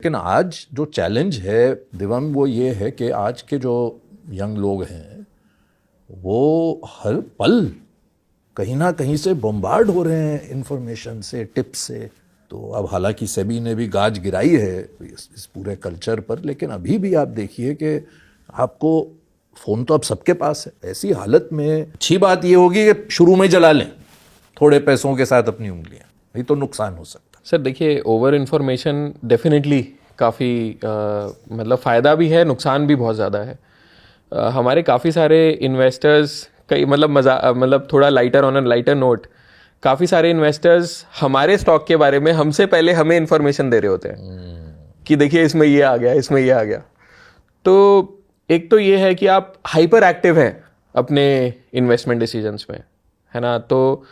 लेकिन आज जो चैलेंज है दिवम वो ये है कि आज के जो यंग लोग हैं वो हर पल कहीं ना कहीं से बम्बार्ड हो रहे हैं इंफॉर्मेशन से, टिप्स से। तो अब हालांकि सेबी ने भी गाज गिराई है इस पूरे कल्चर पर, लेकिन अभी भी आप देखिए कि आपको फ़ोन तो अब सबके पास है। ऐसी हालत में अच्छी बात ये होगी कि शुरू में जला लें थोड़े पैसों के साथ अपनी उंगलियां, नहीं तो नुकसान हो सकता। सर देखिए, ओवर इन्फॉर्मेशन डेफिनेटली काफ़ी मतलब फ़ायदा भी है, नुकसान भी बहुत ज़्यादा है। हमारे काफ़ी सारे इन्वेस्टर्स कई मतलब थोड़ा lighter on a lighter note, काफ़ी सारे इन्वेस्टर्स हमारे स्टॉक के बारे में हमसे पहले हमें इन्फॉर्मेशन दे रहे होते हैं कि देखिए इसमें ये आ गया, इसमें ये आ गया। तो एक तो ये है कि आप हाइपर एक्टिव हैं अपने इन्वेस्टमेंट डिसीजंस में, है ना। तो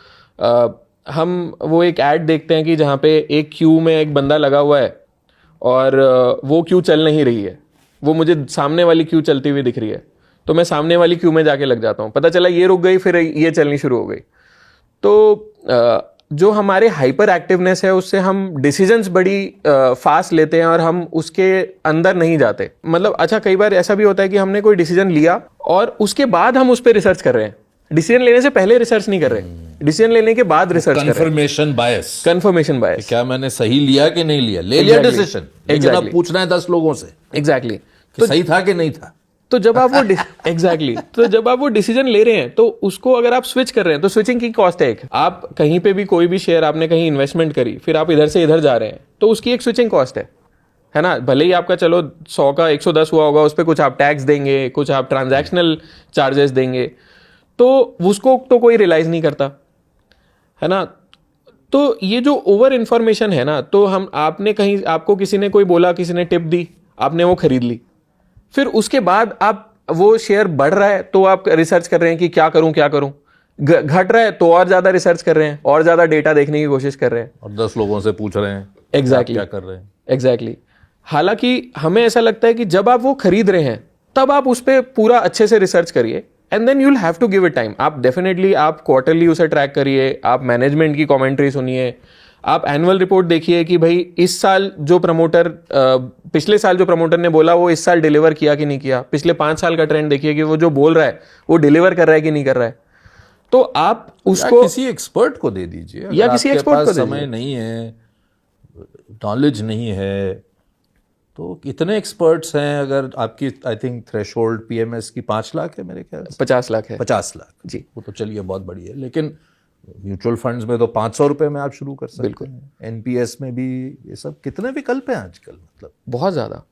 हम वो एक ऐड देखते हैं कि जहाँ पे एक क्यू में एक बंदा लगा हुआ है और वो क्यू चल नहीं रही है, वो मुझे सामने वाली क्यू चलती हुई दिख रही है, तो मैं सामने वाली क्यू में जाके लग जाता हूँ। पता चला ये रुक गई, फिर ये चलनी शुरू हो गई। तो जो हमारे हाइपर एक्टिवनेस है उससे हम डिसीजंस बड़ी फास्ट लेते हैं और हम उसके अंदर नहीं जाते। मतलब अच्छा, कई बार ऐसा भी होता है कि हमने कोई डिसीजन लिया और उसके बाद हम उस पर रिसर्च कर रहे हैं। डिसीजन लेने से पहले रिसर्च नहीं कर रहे, डिसीजन लेने के बाद रिसर्च कर रहे हैं। कंफर्मेशन बायस, क्या मैंने सही लिया कि नहीं लिया, ले लिया डिसीजन, लेकिन अब पूछना है 10 लोगों से एग्जैक्टली तो सही था कि नहीं था। तो जब आप वो तो जब आप वो डिसीजन ले रहे हैं तो उसको अगर आप स्विच कर रहे हैं तो स्विचिंग की कॉस्ट है। आप कहीं पे भी कोई भी शेयर आपने कहीं इन्वेस्टमेंट करी, फिर आप इधर से इधर जा रहे हैं, तो उसकी एक स्विचिंग कॉस्ट है ना। भले ही आपका चलो 100 का 110 हुआ होगा, उस पर कुछ आप टैक्स देंगे, कुछ आप ट्रांजैक्शनल चार्जेस देंगे, तो उसको तो कोई रियलाइज नहीं करता, है ना। तो ये जो ओवर इन्फॉर्मेशन है ना, तो आपने कहीं, आपको किसी ने कोई बोला, किसी ने टिप दी, आपने वो खरीद ली, फिर उसके बाद आप वो शेयर बढ़ रहा है तो आप रिसर्च कर रहे हैं कि क्या करूं, घट रहा है तो और ज्यादा रिसर्च कर रहे हैं, और ज्यादा डेटा देखने की कोशिश कर रहे हैं और 10 लोगों से पूछ रहे हैं एग्जैक्टली क्या कर रहे हैं। एग्जैक्टली। हालांकि हमें ऐसा लगता है कि जब आप वो खरीद रहे हैं तब आप उस पर पूरा अच्छे से रिसर्च करिए, and then you will have to give it time. आप डेफिनेटली आप क्वार्टरली उसे ट्रैक करिए, आप मैनेजमेंट की कमेंट्री सुनिए, आप एनुअल रिपोर्ट देखिए कि भाई इस साल जो प्रमोटर, पिछले साल जो प्रमोटर ने बोला वो इस साल डिलीवर किया कि नहीं किया। पिछले 5 साल का ट्रेंड देखिए कि वो जो बोल रहा है वो डिलीवर कर रहा है कि नहीं कर रहा है। तो आप उसको किसी एक्सपर्ट को दे दीजिए, या किसी एक्सपर्ट को समय नहीं है, नॉलेज नहीं है, तो कितने एक्सपर्ट्स हैं। अगर आपकी आई थिंक थ्रेशोल्ड पीएमएस की 5 लाख है मेरे ख्याल से, 50 लाख है। 50 लाख जी, वो तो चलिए बहुत बड़ी है, लेकिन म्यूचुअल फंड्स में तो 500 रुपए में आप शुरू कर सकते हैं। एनपीएस में भी ये सब कितने विकल्प हैं आजकल, मतलब बहुत ज्यादा।